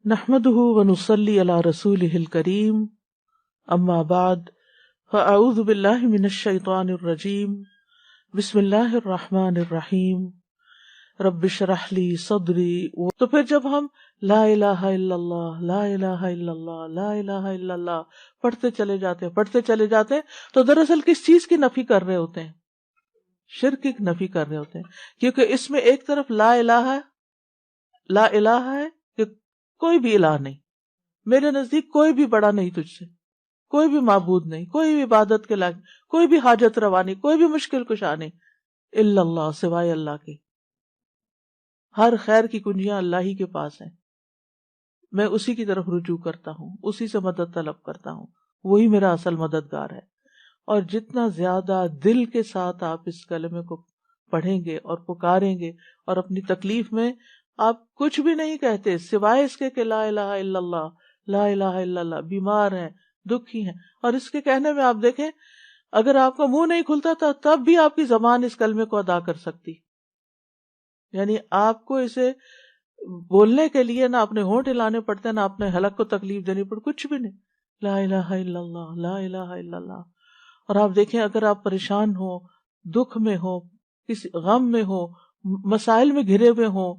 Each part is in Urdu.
نحمده ونصلي على رسوله الكريم اما بعد فاعوذ بالله من الشيطان الرجيم بسم الله الرحمن الرحیم رب اشرح لي صدری. تو پھر جب ہم لا الہ الا اللہ لا الہ الا اللہ لا الہ الا اللہ پڑھتے چلے جاتے تو دراصل کس چیز کی نفی کر رہے ہوتے ہیں؟ شرک کی نفی کر رہے ہوتے ہیں، کیونکہ اس میں ایک طرف لا الہ ہے کہ کوئی بھی الہ نہیں، میرے نزدیک کوئی بھی بڑا نہیں تجھ سے، کوئی بھی معبود نہیں، کوئی بھی عبادت کے لائق، کوئی بھی حاجت روا نہیں، کوئی بھی مشکل کشا نہیں، الا اللہ، سوائے اللہ کے. ہر خیر کی کنجیاں اللہ ہی کے پاس ہیں، میں اسی کی طرف رجوع کرتا ہوں، اسی سے مدد طلب کرتا ہوں، وہی میرا اصل مددگار ہے. اور جتنا زیادہ دل کے ساتھ آپ اس کلمے کو پڑھیں گے اور پکاریں گے اور اپنی تکلیف میں آپ کچھ بھی نہیں کہتے سوائے اس کے کہ لا الہ الا اللہ لا الہ الا اللہ، بیمار ہیں، دکھی ہیں، اور اس کے کہنے میں آپ دیکھیں اگر آپ کا منہ نہیں کھلتا تھا تب بھی آپ کی زبان اس کلمے کو ادا کر سکتی. یعنی آپ کو اسے بولنے کے لیے نہ اپنے ہونٹ ہلانے پڑتے نہ اپنے حلق کو تکلیف دینی پڑتی، کچھ بھی نہیں، لا الہ الا اللہ لا الہ الا اللہ. اور آپ دیکھیں اگر آپ پریشان ہو، دکھ میں ہو، کسی غم میں ہو، مسائل میں گھرے ہوئے ہو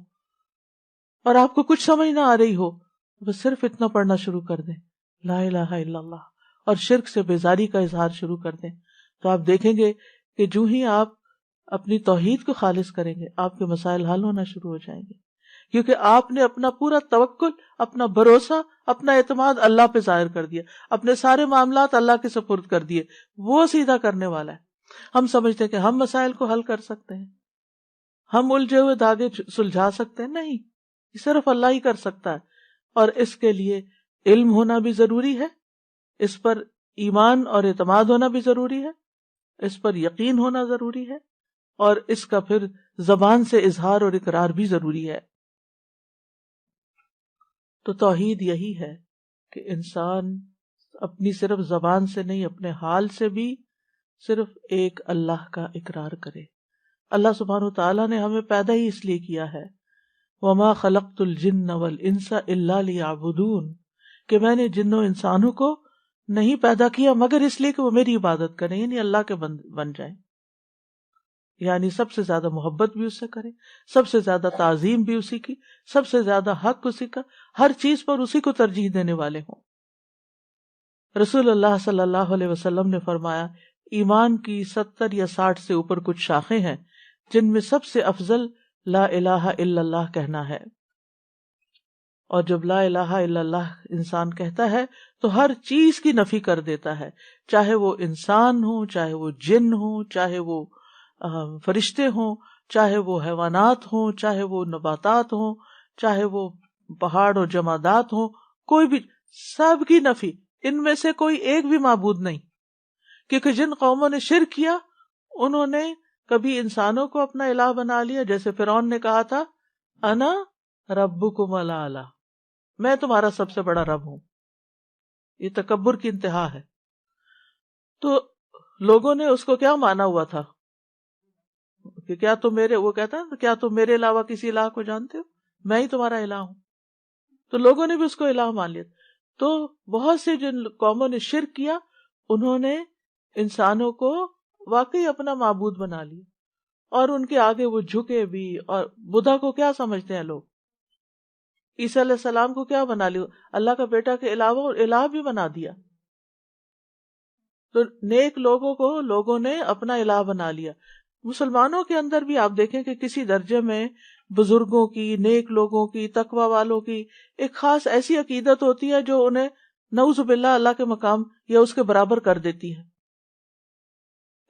اور آپ کو کچھ سمجھ نہ آ رہی ہو، بس صرف اتنا پڑھنا شروع کر دیں لا الہ الا اللہ، اور شرک سے بیزاری کا اظہار شروع کر دیں. تو آپ دیکھیں گے کہ جو ہی آپ اپنی توحید کو خالص کریں گے آپ کے مسائل حل ہونا شروع ہو جائیں گے، کیونکہ آپ نے اپنا پورا توکل، اپنا بھروسہ، اپنا اعتماد اللہ پہ ظاہر کر دیا، اپنے سارے معاملات اللہ کے سپرد کر دیے، وہ سیدھا کرنے والا ہے. ہم سمجھتے ہیں کہ ہم مسائل کو حل کر سکتے ہیں، ہم الجھے ہوئے دھاگے سلجھا سکتے ہیں، نہیں، یہ صرف اللہ ہی کر سکتا ہے. اور اس کے لیے علم ہونا بھی ضروری ہے، اس پر ایمان اور اعتماد ہونا بھی ضروری ہے، اس پر یقین ہونا ضروری ہے، اور اس کا پھر زبان سے اظہار اور اقرار بھی ضروری ہے. تو توحید یہی ہے کہ انسان اپنی صرف زبان سے نہیں اپنے حال سے بھی صرف ایک اللہ کا اقرار کرے. اللہ سبحانہ وتعالیٰ نے ہمیں پیدا ہی اس لیے کیا ہے، وَمَا خَلَقْتُ الْجِنَّ وَالْإِنسَ إِلَّا لِيَعْبُدُونَ، کہ میں نے جنوں انسانوں کو نہیں پیدا کیا مگر اس لیے کہ وہ میری عبادت کریں، یعنی اللہ کے بن جائیں، یعنی سب سے زیادہ محبت بھی اس سے کریں، سب سے زیادہ تعظیم بھی اسی کی، سب سے زیادہ حق اسی کا، ہر چیز پر اسی کو ترجیح دینے والے ہوں. رسول اللہ صلی اللہ علیہ وسلم نے فرمایا ایمان کی 70 یا 60 سے اوپر کچھ شاخیں ہیں جن میں سب سے افضل لا الہ الا اللہ کہنا ہے. اور جب لا الہ الا اللہ انسان کہتا ہے تو ہر چیز کی نفی کر دیتا ہے، چاہے وہ انسان ہو، چاہے وہ جن ہو، چاہے وہ فرشتے ہوں، چاہے وہ حیوانات ہوں، چاہے وہ نباتات ہوں، چاہے وہ پہاڑ اور جمادات ہوں، کوئی بھی، سب کی نفی. ان میں سے کوئی ایک بھی معبود نہیں، کیونکہ جن قوموں نے شرک کیا انہوں نے کبھی انسانوں کو اپنا الہ بنا لیا، جیسے فرعون نے کہا تھا انا ربکم الاعلی، میں تمہارا سب سے بڑا رب ہوں. یہ تکبر کی انتہا ہے. تو لوگوں نے اس کو کیا مانا ہوا تھا کہ کیا تم میرے، وہ کہتا ہے کیا تم میرے علاوہ کسی الہ کو جانتے ہو، میں ہی تمہارا الہ ہوں. تو لوگوں نے بھی اس کو الہ مان لیا. تو بہت سے جن قوموں نے شرک کیا انہوں نے انسانوں کو واقعی اپنا معبود بنا لیا، اور ان کے آگے وہ جھکے بھی. اور بدھا کو کیا سمجھتے ہیں لوگ، عیسیٰ علیہ السلام کو کیا بنا لیا، اللہ کا بیٹا کے علاوہ اور الہ بھی بنا دیا. تو نیک لوگوں کو لوگوں نے اپنا الہ بنا لیا. مسلمانوں کے اندر بھی آپ دیکھیں کہ کسی درجے میں بزرگوں کی، نیک لوگوں کی، تقوی والوں کی ایک خاص ایسی عقیدت ہوتی ہے جو انہیں نعوذ باللہ اللہ کے مقام یا اس کے برابر کر دیتی ہے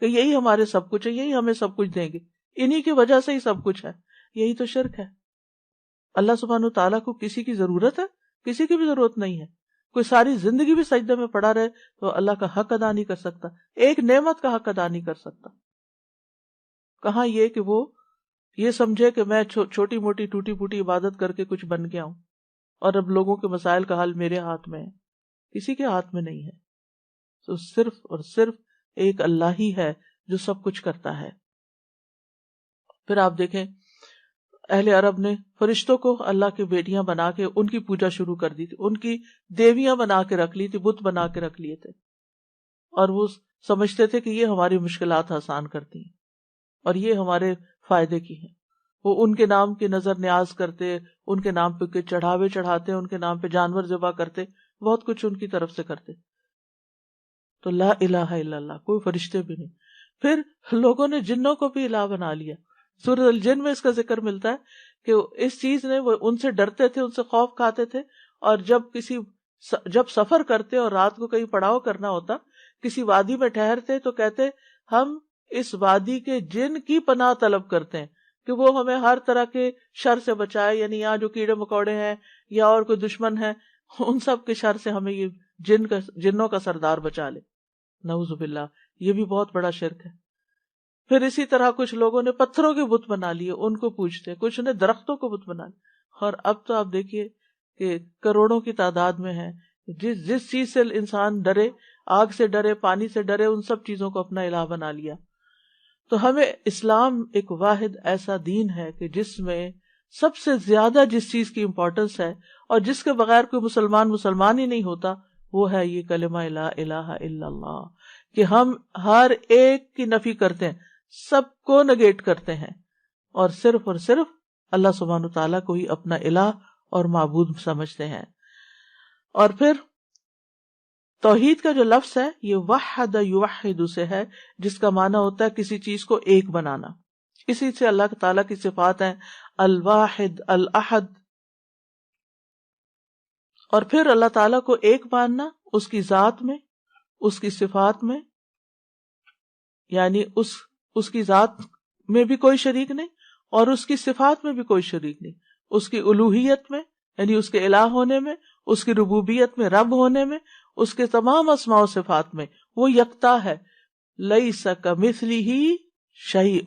کہ یہی ہمارے سب کچھ ہے، یہی ہمیں سب کچھ دیں گے، انہی کی وجہ سے ہی سب کچھ ہے. یہی تو شرک ہے. اللہ سبحانہ وتعالیٰ کو کسی کی ضرورت ہے؟ کسی کی بھی ضرورت نہیں ہے. کوئی ساری زندگی بھی سجدے میں پڑا رہے تو اللہ کا حق ادا نہیں کر سکتا، ایک نعمت کا حق ادا نہیں کر سکتا. کہاں یہ کہ وہ یہ سمجھے کہ میں چھوٹی موٹی ٹوٹی پھوٹی عبادت کر کے کچھ بن گیا ہوں اور اب لوگوں کے مسائل کا حل میرے ہاتھ میں ہے. کسی کے ہاتھ میں نہیں ہے. تو صرف اور صرف ایک اللہ ہی ہے جو سب کچھ کرتا ہے. پھر آپ دیکھیں اہل عرب نے فرشتوں کو اللہ کی بیٹیاں بنا کے ان کی پوجا شروع کر دی تھی، ان کی دیویاں بنا کے رکھ لی تھی، بت بنا کے رکھ لیے تھے، اور وہ سمجھتے تھے کہ یہ ہماری مشکلات آسان کرتی ہیں اور یہ ہمارے فائدے کی ہیں۔ وہ ان کے نام کی نظر نیاز کرتے، ان کے نام پہ چڑھاوے چڑھاتے، ان کے نام پہ جانور ذبح کرتے، بہت کچھ ان کی طرف سے کرتے۔ تو لا الہ الا اللہ، کوئی فرشتے بھی نہیں۔ پھر لوگوں نے جنوں کو بھی الہ بنا لیا۔ سورۃ الجن میں اس کا ذکر ملتا ہے کہ اس چیز نے، وہ ان سے ڈرتے تھے، ان سے خوف کھاتے تھے، اور جب سفر کرتے اور رات کو کہیں پڑاؤ کرنا ہوتا، کسی وادی میں ٹھہرتے تو کہتے ہم اس وادی کے جن کی پناہ طلب کرتے ہیں کہ وہ ہمیں ہر طرح کے شر سے بچائے، یعنی یہاں جو کیڑے مکوڑے ہیں یا اور کوئی دشمن ہے، ان سب کے شر سے ہمیں یہ جنوں کا سردار بچا لے۔ نعوذ باللہ، یہ بھی بہت بڑا شرک ہے۔ پھر اسی طرح کچھ لوگوں نے پتھروں کے بت بنا لیے، ان کو پوجتے، کچھ نے درختوں کو بت بنا لیے، اور اب تو آپ دیکھیے کہ کروڑوں کی تعداد میں ہے، جس چیز سے انسان ڈرے، آگ سے ڈرے، پانی سے ڈرے، ان سب چیزوں کو اپنا الہ بنا لیا۔ تو ہمیں اسلام ایک واحد ایسا دین ہے کہ جس میں سب سے زیادہ جس چیز کی امپورٹنس ہے اور جس کے بغیر کوئی مسلمان ہی نہیں ہوتا، وہ ہے یہ کلمہ لا الہ الا اللہ، کہ ہم ہر ایک کی نفی کرتے ہیں، سب کو نگیٹ کرتے ہیں، اور صرف اللہ سبحانہ تعالیٰ کو ہی اپنا الہ اور معبود سمجھتے ہیں۔ اور پھر توحید کا جو لفظ ہے یہ وحد یوحد سے ہے، جس کا معنی ہوتا ہے کسی چیز کو ایک بنانا۔ اسی سے اللہ تعالیٰ کی صفات ہیں الواحد، الاحد۔ اور پھر اللہ تعالیٰ کو ایک ماننا اس کی ذات میں، اس کی صفات میں، یعنی اس کی ذات میں بھی کوئی شریک نہیں اور اس کی صفات میں بھی کوئی شریک نہیں، اس کی الوہیت میں یعنی اس کے الہ ہونے میں، اس کی ربوبیت میں رب ہونے میں، اس کے تمام اسماء و صفات میں وہ یکتا ہے۔ لیس کمثلہ شیء،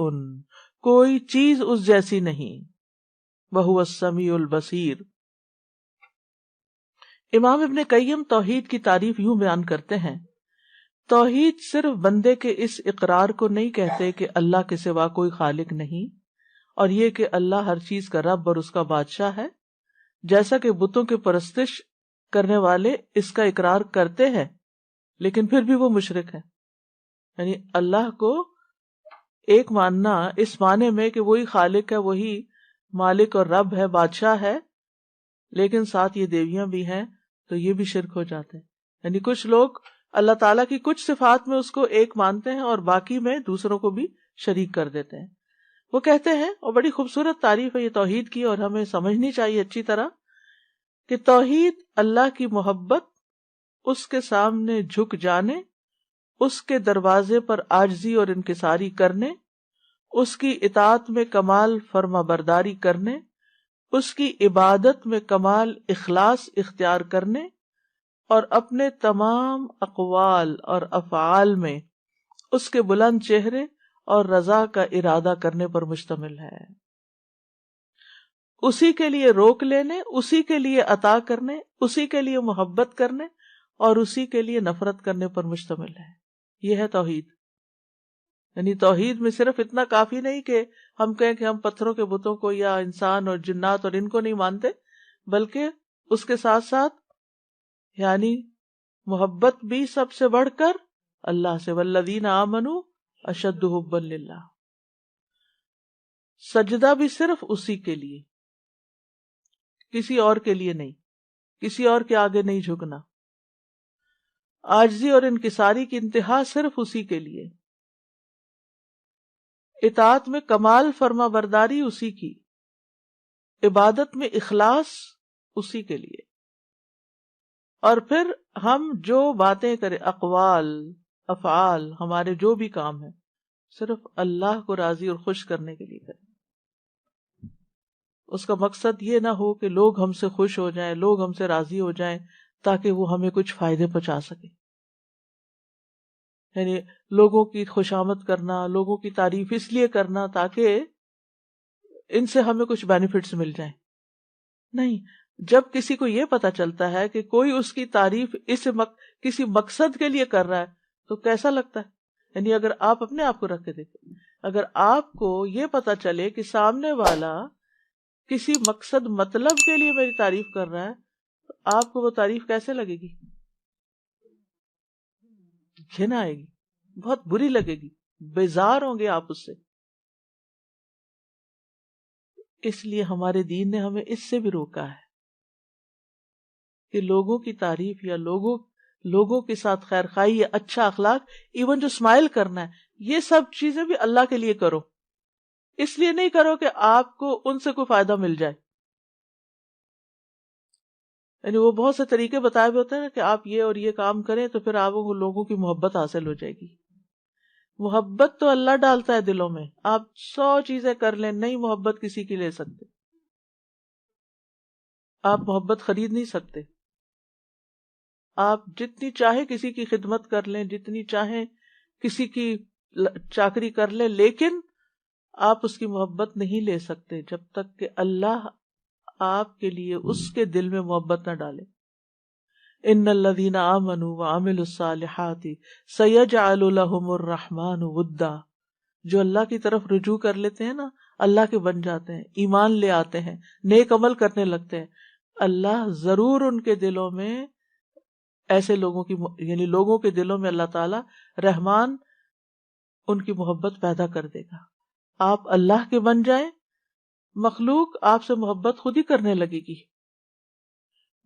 کوئی چیز اس جیسی نہیں، وہو السمیع البصیر۔ امام ابن قیم توحید کی تعریف یوں بیان کرتے ہیں، توحید صرف بندے کے اس اقرار کو نہیں کہتے کہ اللہ کے سوا کوئی خالق نہیں، اور یہ کہ اللہ ہر چیز کا رب اور اس کا بادشاہ ہے، جیسا کہ بتوں کی پرستش کرنے والے اس کا اقرار کرتے ہیں لیکن پھر بھی وہ مشرک ہے۔ یعنی اللہ کو ایک ماننا اس معنی میں کہ وہی خالق ہے، وہی مالک اور رب ہے، بادشاہ ہے، لیکن ساتھ یہ دیویاں بھی ہیں، تو یہ بھی شرک ہو جاتے ہیں۔ یعنی کچھ لوگ اللہ تعالیٰ کی کچھ صفات میں اس کو ایک مانتے ہیں اور باقی میں دوسروں کو بھی شریک کر دیتے ہیں۔ وہ کہتے ہیں، اور بڑی خوبصورت تعریف ہے یہ توحید کی اور ہمیں سمجھنی چاہیے اچھی طرح، کہ توحید اللہ کی محبت، اس کے سامنے جھک جانے، اس کے دروازے پر عاجزی اور انکساری کرنے، اس کی اطاعت میں کمال فرما برداری کرنے، اس کی عبادت میں کمال اخلاص اختیار کرنے، اور اپنے تمام اقوال اور افعال میں اس کے بلند چہرے اور رضا کا ارادہ کرنے پر مشتمل ہے۔ اسی کے لیے روک لینے، اسی کے لیے عطا کرنے، اسی کے لیے محبت کرنے اور اسی کے لیے نفرت کرنے پر مشتمل ہے۔ یہ ہے توحید۔ یعنی توحید میں صرف اتنا کافی نہیں کہ ہم کہیں کہ ہم پتھروں کے بتوں کو یا انسان اور جنات اور ان کو نہیں مانتے، بلکہ اس کے ساتھ ساتھ یعنی محبت بھی سب سے بڑھ کر اللہ سے، والذین آمنوا اشد حبا للہ۔ سجدہ بھی صرف اسی کے لیے، کسی اور کے لیے نہیں، کسی اور کے آگے نہیں جھکنا۔ عاجزی اور انکساری کی انتہا صرف اسی کے لیے، اطاعت میں کمال فرما برداری اسی کی، عبادت میں اخلاص اسی کے لیے، اور پھر ہم جو باتیں کریں، اقوال افعال، ہمارے جو بھی کام ہیں، صرف اللہ کو راضی اور خوش کرنے کے لیے کریں۔ اس کا مقصد یہ نہ ہو کہ لوگ ہم سے خوش ہو جائیں، لوگ ہم سے راضی ہو جائیں تاکہ وہ ہمیں کچھ فائدے پہنچا سکیں۔ یعنی لوگوں کی خوشامد کرنا، لوگوں کی تعریف اس لیے کرنا تاکہ ان سے ہمیں کچھ بینیفٹس مل جائیں، نہیں۔ جب کسی کو یہ پتا چلتا ہے کہ کوئی اس کی تعریف کسی مقصد کے لیے کر رہا ہے تو کیسا لگتا ہے؟ یعنی اگر آپ اپنے آپ کو رکھ کے دیکھیں، اگر آپ کو یہ پتا چلے کہ سامنے والا کسی مقصد مطلب کے لیے میری تعریف کر رہا ہے تو آپ کو وہ تعریف کیسے لگے گی؟ گھن آئے گی، بہت بری لگے گی، بیزار ہوں گے آپ اس سے. اس لیے ہمارے دین نے ہمیں اس سے بھی روکا ہے کہ لوگوں کی تعریف یا لوگوں کے ساتھ خیر خواہی یا اچھا اخلاق، ایون جو اسمائل کرنا ہے، یہ سب چیزیں بھی اللہ کے لیے کرو. اس لیے نہیں کرو کہ آپ کو ان سے کوئی فائدہ مل جائے. یعنی وہ بہت سے طریقے بتائے ہوئے ہوتے ہیں کہ آپ یہ اور یہ کام کریں تو پھر آپ کو لوگوں کی محبت حاصل ہو جائے گی. محبت تو اللہ ڈالتا ہے دلوں میں. آپ 100 چیزیں کر لیں، نہیں محبت کسی کی لے سکتے. آپ محبت خرید نہیں سکتے. آپ جتنی چاہے کسی کی خدمت کر لیں، جتنی چاہیں کسی کی چاکری کر لیں، لیکن آپ اس کی محبت نہیں لے سکتے جب تک کہ اللہ آپ کے لیے اس کے دل میں محبت نہ ڈالے. ان الذین آمنوا وعملوا الصالحات سیجعل لهم الرحمن ودا. جو اللہ کی طرف رجوع کر لیتے ہیں نا، اللہ کے بن جاتے ہیں، ایمان لے آتے ہیں، نیک عمل کرنے لگتے ہیں، اللہ ضرور ان کے دلوں میں ایسے لوگوں کی یعنی لوگوں کے دلوں میں اللہ تعالی رحمان ان کی محبت پیدا کر دے گا. آپ اللہ کے بن جائیں، مخلوق آپ سے محبت خود ہی کرنے لگے گی.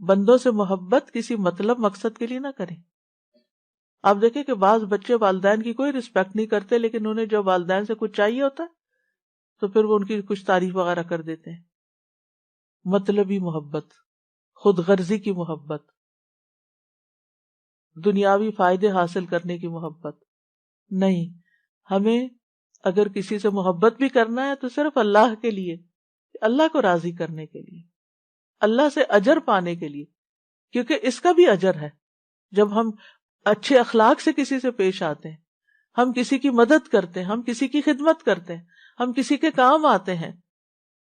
بندوں سے محبت کسی مطلب مقصد کے لیے نہ کریں. آپ دیکھیں کہ بعض بچے والدین کی کوئی رسپیکٹ نہیں کرتے، لیکن انہیں جب والدین سے کچھ چاہیے ہوتا ہے تو پھر وہ ان کی کچھ تعریف وغیرہ کر دیتے ہیں. مطلبی محبت، خود غرضی کی محبت، دنیاوی فائدے حاصل کرنے کی محبت نہیں. ہمیں اگر کسی سے محبت بھی کرنا ہے تو صرف اللہ کے لیے، اللہ کو راضی کرنے کے لیے، اللہ سے اجر پانے کے لیے، کیونکہ اس کا بھی اجر ہے. جب ہم اچھے اخلاق سے کسی سے پیش آتے ہیں، ہم کسی کی مدد کرتے ہیں، ہم کسی کی خدمت کرتے ہیں، ہم کسی کے کام آتے ہیں،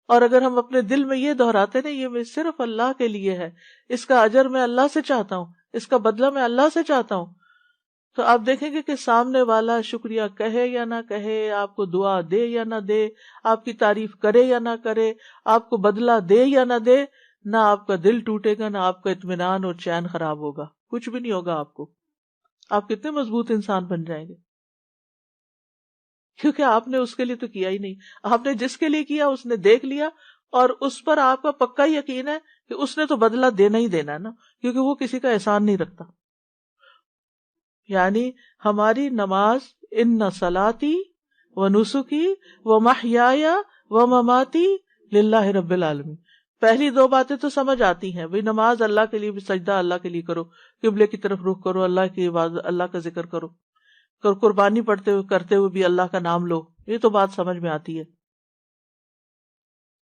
اور اگر ہم اپنے دل میں یہ دہراتے ہیں یہ صرف اللہ کے لیے ہے، اس کا اجر میں اللہ سے چاہتا ہوں، اس کا بدلہ میں اللہ سے چاہتا ہوں، تو آپ دیکھیں گے کہ سامنے والا شکریہ کہے یا نہ کہے، آپ کو دعا دے یا نہ دے، آپ کی تعریف کرے یا نہ کرے، آپ کو بدلہ دے یا نہ دے، نہ آپ کا دل ٹوٹے گا، نہ آپ کا اطمینان اور چین خراب ہوگا، کچھ بھی نہیں ہوگا آپ کو. آپ کتنے مضبوط انسان بن جائیں گے، کیونکہ آپ نے اس کے لیے تو کیا ہی نہیں. آپ نے جس کے لیے کیا اس نے دیکھ لیا، اور اس پر آپ کا پکا یقین ہے کہ اس نے تو بدلہ دینا ہی دینا ہے نا، کیونکہ وہ کسی کا احسان نہیں رکھتا. یعنی ہماری نماز، ان صلاتی و نسکی و محیای و مماتی للہ رب العالمین، پہلی 2 باتیں تو سمجھ آتی ہیں. بھئی نماز اللہ کے لیے بھی، سجدہ اللہ کے لیے کرو، قبلے کی طرف رخ کرو، اللہ کی عبادت، اللہ کا ذکر کرو، قربانی پڑھتے ہوئے کرتے ہوئے بھی اللہ کا نام لو، یہ تو بات سمجھ میں آتی ہے.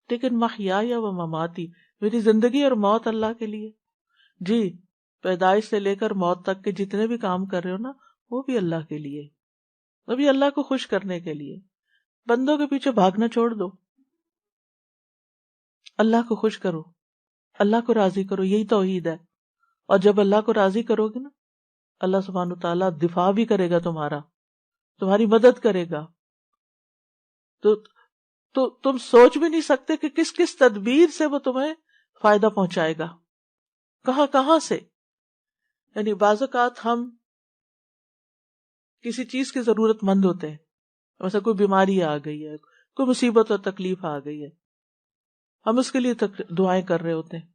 لیکن محیای و مماتی، میری زندگی اور موت اللہ کے لیے. جی، پیدائش سے لے کر موت تک کے جتنے بھی کام کر رہے ہو نا، وہ بھی اللہ کے لیے، وہ بھی اللہ کو خوش کرنے کے لیے. بندوں کے پیچھے بھاگنا چھوڑ دو، اللہ کو خوش کرو، اللہ کو راضی کرو، یہی توحید ہے. اور جب اللہ کو راضی کرو گے نا، اللہ سبحانہ تعالیٰ دفاع بھی کرے گا تمہارا، تمہاری مدد کرے گا. تو تم سوچ بھی نہیں سکتے کہ کس کس تدبیر سے وہ تمہیں فائدہ پہنچائے گا، کہاں کہاں سے. یعنی بعض اوقات ہم کسی چیز کی ضرورت مند ہوتے ہیں، مثلا کوئی بیماری آ گئی ہے، کوئی مصیبت اور تکلیف آ گئی ہے، ہم اس کے لیے دعائیں کر رہے ہوتے ہیں،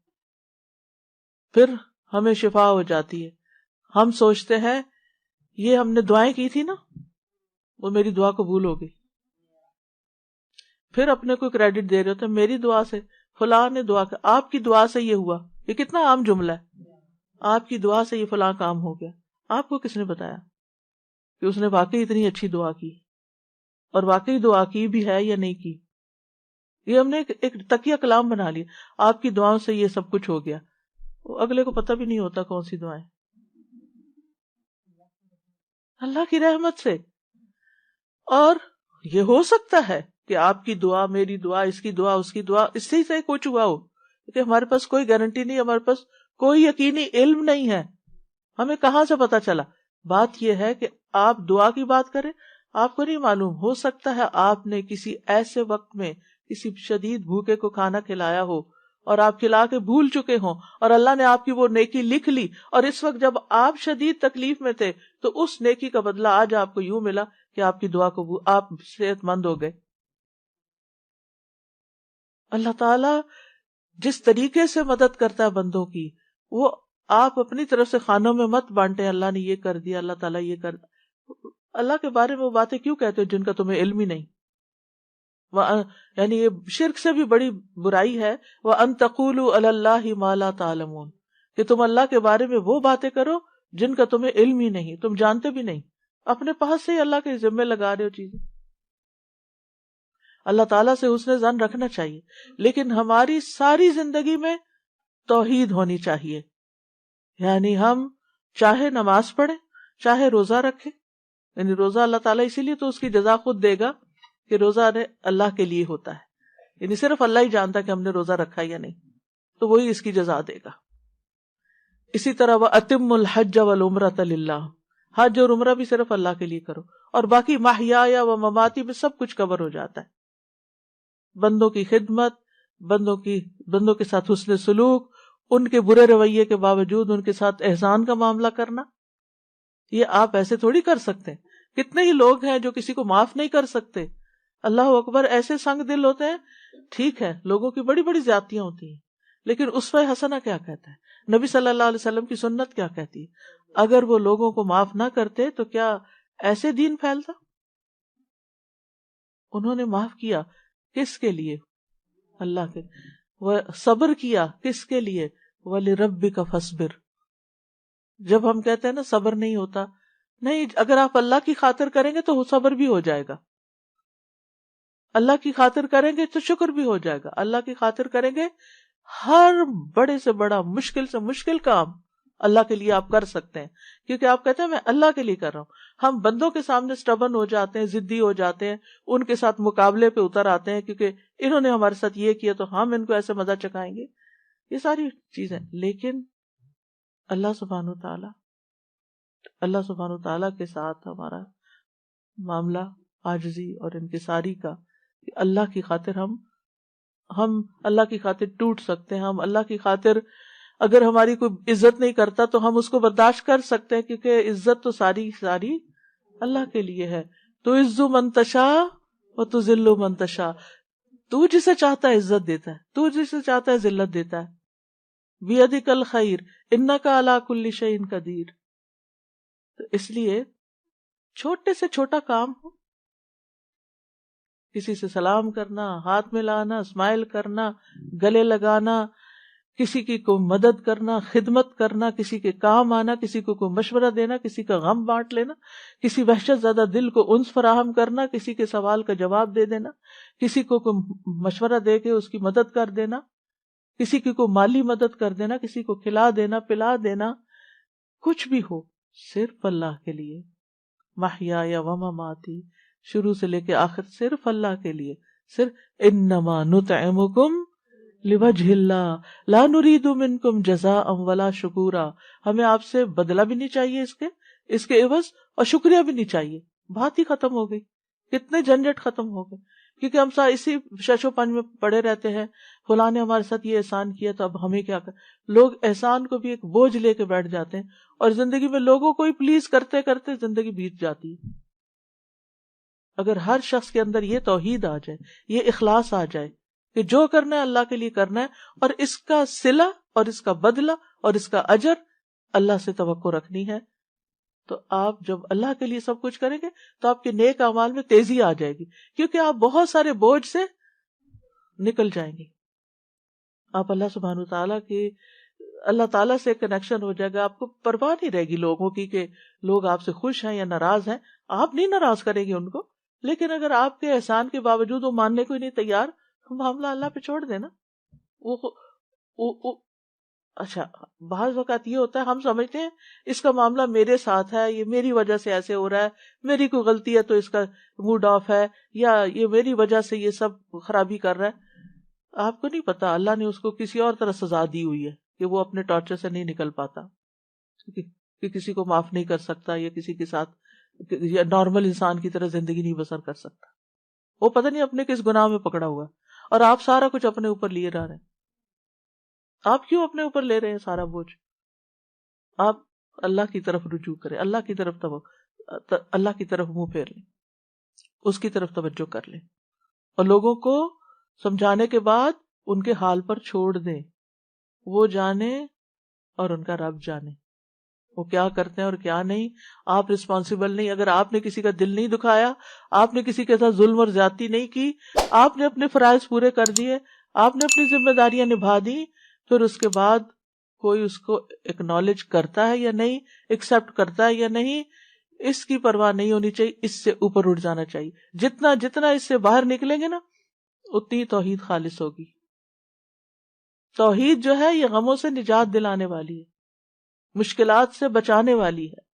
پھر ہمیں شفا ہو جاتی ہے. ہم سوچتے ہیں یہ ہم نے دعائیں کی تھی نا، وہ میری دعا قبول ہو گئی. پھر اپنے کو کریڈٹ دے رہے ہوتے ہیں، میری دعا سے فلاں نے دعا کر، آپ کی دعا سے یہ ہوا. یہ کتنا عام جملہ ہے، آپ کی دعا سے یہ فلاں کام ہو گیا. آپ کو کس نے بتایا کہ اس نے واقعی اتنی اچھی دعا کی، اور واقعی دعا کی بھی ہے یا نہیں کی؟ یہ ہم نے ایک تکیہ کلام بنا لیا، آپ کی دعاؤں سے یہ سب کچھ ہو گیا. اگلے کو پتہ بھی نہیں ہوتا کون سی دعائیں. اللہ کی رحمت سے. اور یہ ہو سکتا ہے کہ آپ کی دعا، میری دعا، اس کی دعا، اس کی دعا، اس سے ہی کچھ ہوا ہو، کیونکہ ہمارے پاس کوئی گارنٹی نہیں، ہمارے پاس کوئی یقینی علم نہیں ہے. ہمیں کہاں سے پتا چلا؟ بات یہ ہے کہ آپ دعا کی بات کریں، آپ کو نہیں معلوم، ہو سکتا ہے آپ نے کسی ایسے وقت میں، کسی شدید بھوکے کو کھانا کھلایا ہو اور آپ کھلا کے بھول چکے ہوں اور اللہ نے آپ کی وہ نیکی لکھ لی، اور اس وقت جب آپ شدید تکلیف میں تھے تو اس نیکی کا بدلہ آج آپ کو یوں ملا کہ آپ کی دعا کو آپ صحت مند ہو گئے. اللہ تعالی جس طریقے سے مدد کرتا ہے بندوں کی، وہ آپ اپنی طرف سے خانوں میں مت بانٹے اللہ نے یہ کر دیا، اللہ تعالیٰ یہ کر. اللہ کے بارے میں وہ باتیں کیوں کہتے ہو جن کا تمہیں علم ہی نہیں؟ یعنی یہ شرک سے بھی بڑی برائی ہے. وَأَن تَقُولُوا عَلَى اللَّهِ مَا لَا تَعْلَمُونَ، کہ تم اللہ کے بارے میں وہ باتیں کرو جن کا تمہیں علم ہی نہیں، تم جانتے بھی نہیں، اپنے پاس سے ہی اللہ کے ذمے لگا رہے ہو چیزیں. اللہ تعالیٰ سے حسن ظن رکھنا چاہیے، لیکن ہماری ساری زندگی میں توحید ہونی چاہیے. یعنی ہم چاہے نماز پڑھیں، چاہے روزہ رکھیں، یعنی روزہ اللہ تعالیٰ اسی لیے تو اس کی جزا خود دے گا کہ روزہ اللہ کے لیے ہوتا ہے، یعنی صرف اللہ ہی جانتا کہ ہم نے روزہ رکھا یا نہیں، تو وہی اس کی جزا دے گا. اسی طرح وَأَتِمُّ الْحَجَّ وَالْعُمْرَةَ لِلَّهِ، حج اور عمرہ بھی صرف اللہ کے لیے کرو، اور باقی مَحْیَایا وَمَمَاتِی میں سب کچھ کور ہو جاتا ہے. بندوں کی خدمت، بندوں کے ساتھ حسن سلوک، ان کے برے رویے کے باوجود ان کے ساتھ احسان کا معاملہ کرنا، یہ آپ ایسے تھوڑی کر سکتے ہیں. کتنے ہی لوگ ہیں جو کسی کو معاف نہیں کر سکتے. اللہ اکبر، ایسے سنگ دل ہوتے ہیں. ٹھیک ہے لوگوں کی بڑی بڑی زیادتیاں ہوتی ہیں، لیکن اسوہ حسنہ کیا کہتا ہے؟ نبی صلی اللہ علیہ وسلم کی سنت کیا کہتی ہے؟ اگر وہ لوگوں کو معاف نہ کرتے تو کیا ایسے دین پھیلتا؟ انہوں نے معاف کیا، کس کے لیے؟ اللہ کے. وہ صبر کیا، کس کے لیے؟ وَلِرَبِّكَ فَاصْبِرْ. جب ہم کہتے ہیں نا صبر نہیں ہوتا، نہیں، اگر آپ اللہ کی خاطر کریں گے تو صبر بھی ہو جائے گا، اللہ کی خاطر کریں گے تو شکر بھی ہو جائے گا، اللہ کی خاطر کریں گے ہر بڑے سے بڑا، مشکل سے مشکل کام اللہ کے لیے آپ کر سکتے ہیں، کیونکہ آپ کہتے ہیں میں اللہ کے لیے کر رہا ہوں. ہم بندوں کے سامنے سٹبن ہو جاتے ہیں، ضدی ہو جاتے ہیں، ان کے ساتھ مقابلے پہ اتر آتے ہیں کیونکہ انہوں نے ہمارے ساتھ یہ کیا تو ہم ان کو ایسے مزہ چکھائیں گے، یہ ساری چیزیں. لیکن اللہ سبحانہ وتعالیٰ کے ساتھ ہمارا معاملہ عاجزی اور انکساری کا، کہ اللہ کی خاطر ہم اللہ کی خاطر ٹوٹ سکتے ہیں. ہم اللہ کی خاطر اگر ہماری کوئی عزت نہیں کرتا تو ہم اس کو برداشت کر سکتے ہیں، کیونکہ عزت تو ساری اللہ کے لیے ہے. تو عز من تشاء و تذل من تشاء، تو جسے چاہتا ہے عزت دیتا ہے، تو جسے چاہتا ہے ذلت دیتا ہے. بیدک الخیر انک علی کل شیء قدیر. تو اس لیے چھوٹے سے چھوٹا کام ہو، کسی سے سلام کرنا، ہاتھ ملانا، اسمائل کرنا، گلے لگانا، کسی کی کو مدد کرنا، خدمت کرنا، کسی کے کام آنا، کسی کو کوئی مشورہ دینا، کسی کا غم بانٹ لینا، کسی وحشت زدہ دل کو انس فراہم کرنا، کسی کے سوال کا جواب دے دینا، کسی کو کوئی مشورہ دے کے اس کی مدد کر دینا، کسی کی کو مالی مدد کر دینا، کسی کو کھلا دینا، پلا دینا، کچھ بھی ہو صرف اللہ کے لیے. محیایا و مماتی، شروع سے لے کے آخر صرف اللہ کے لیے. صرف انما نطعمکم لوجہ اللہ لا نرید منکم جزاء ولا شکورا. ہمیں آپ سے بدلہ بھی نہیں چاہیے اس کے عوض، اور شکریہ بھی نہیں چاہیے. بات ہی ختم ہو گئی، کتنے جھنجٹ ختم ہو گئے. کیونکہ ہم اسی شش و پنج میں پڑے رہتے ہیں، فلاں نے ہمارے ساتھ یہ احسان کیا تو اب ہمیں کیا کر. لوگ احسان کو بھی ایک بوجھ لے کے بیٹھ جاتے ہیں، اور زندگی میں لوگوں کو ہی پلیز کرتے کرتے زندگی بیت جاتی ہے. اگر ہر شخص کے اندر یہ توحید آ جائے، یہ اخلاص آ جائے کہ جو کرنا ہے اللہ کے لیے کرنا ہے، اور اس کا صلہ اور اس کا بدلہ اور اس کا اجر اللہ سے توقع رکھنی ہے، تو آپ جب اللہ کے لیے سب کچھ کریں گے تو آپ کے نیک اعمال میں تیزی آ جائے گی، کیونکہ آپ بہت سارے بوجھ سے نکل جائیں گے. آپ اللہ سبحانہ تعالیٰ کے، اللہ تعالیٰ سے کنیکشن ہو جائے گا. آپ کو پرواہ نہیں رہے گی لوگوں کی کہ لوگ آپ سے خوش ہیں یا ناراض ہیں. آپ نہیں ناراض کریں گے ان کو، لیکن اگر آپ کے احسان کے باوجود وہ ماننے کو ہی نہیں تیار، معاملہ اللہ پہ چھوڑ دینا. اچھا بعض وقت یہ ہوتا ہے ہم سمجھتے ہیں اس کا معاملہ میرے ساتھ ہے، یہ میری وجہ سے ایسے ہو رہا ہے، میری کوئی غلطی ہے تو اس کا موڈ آف ہے، یا یہ میری وجہ سے یہ سب خرابی کر رہا ہے. آپ کو نہیں پتا اللہ نے اس کو کسی اور طرح سزا دی ہوئی ہے کہ وہ اپنے ٹارچر سے نہیں نکل پاتا، کہ کسی کو معاف نہیں کر سکتا، یا کسی کے ساتھ یا نارمل انسان کی طرح زندگی نہیں بسر کر سکتا. وہ پتہ نہیں اپنے کس گناہ میں پکڑا ہوا ہے. اور آپ سارا کچھ اپنے اوپر لیے جا رہے ہیں. آپ کیوں اپنے اوپر لے رہے ہیں سارا بوجھ؟ آپ اللہ کی طرف رجوع کریں، اللہ کی طرف اللہ کی طرف منہ پھیر لیں، اس کی طرف توجہ کر لیں، اور لوگوں کو سمجھانے کے بعد ان کے حال پر چھوڑ دیں. وہ جانے اور ان کا رب جانے وہ کیا کرتے ہیں اور کیا نہیں. آپ رسپانسیبل نہیں. اگر آپ نے کسی کا دل نہیں دکھایا، آپ نے کسی کے ساتھ ظلم اور زیادتی نہیں کی، آپ نے اپنے فرائض پورے کر دیے، آپ نے اپنی ذمہ داریاں نبھا دی، پھر اس کے بعد کوئی اس کو اکنالج کرتا ہے یا نہیں، ایکسپٹ کرتا ہے یا نہیں، اس کی پرواہ نہیں ہونی چاہیے. اس سے اوپر اٹھ جانا چاہیے. جتنا جتنا اس سے باہر نکلیں گے نا، اتنی توحید خالص ہوگی. توحید جو ہے یہ غموں سے نجات دلانے والی ہے، مشکلات سے بچانے والی ہے.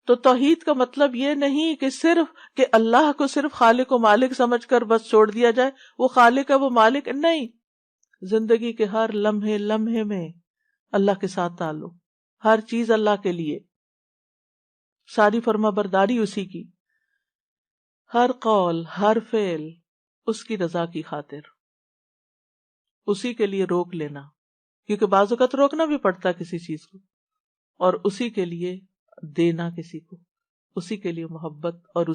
تو توحید کا مطلب یہ نہیں کہ صرف کہ اللہ کو صرف خالق و مالک سمجھ کر بس چھوڑ دیا جائے، وہ خالق ہے وہ مالک نہیں. زندگی کے ہر لمحے لمحے میں اللہ کے ساتھ تعلق، ہر چیز اللہ کے لیے، ساری فرما برداری اسی کی، ہر قول ہر فعل اس کی رضا کی خاطر، اسی کے لیے روک لینا، کیونکہ بعض اوقات روکنا بھی پڑتا ہے کسی چیز کو، اور اسی کے لیے دینا کسی کو، اسی کے لیے محبت اور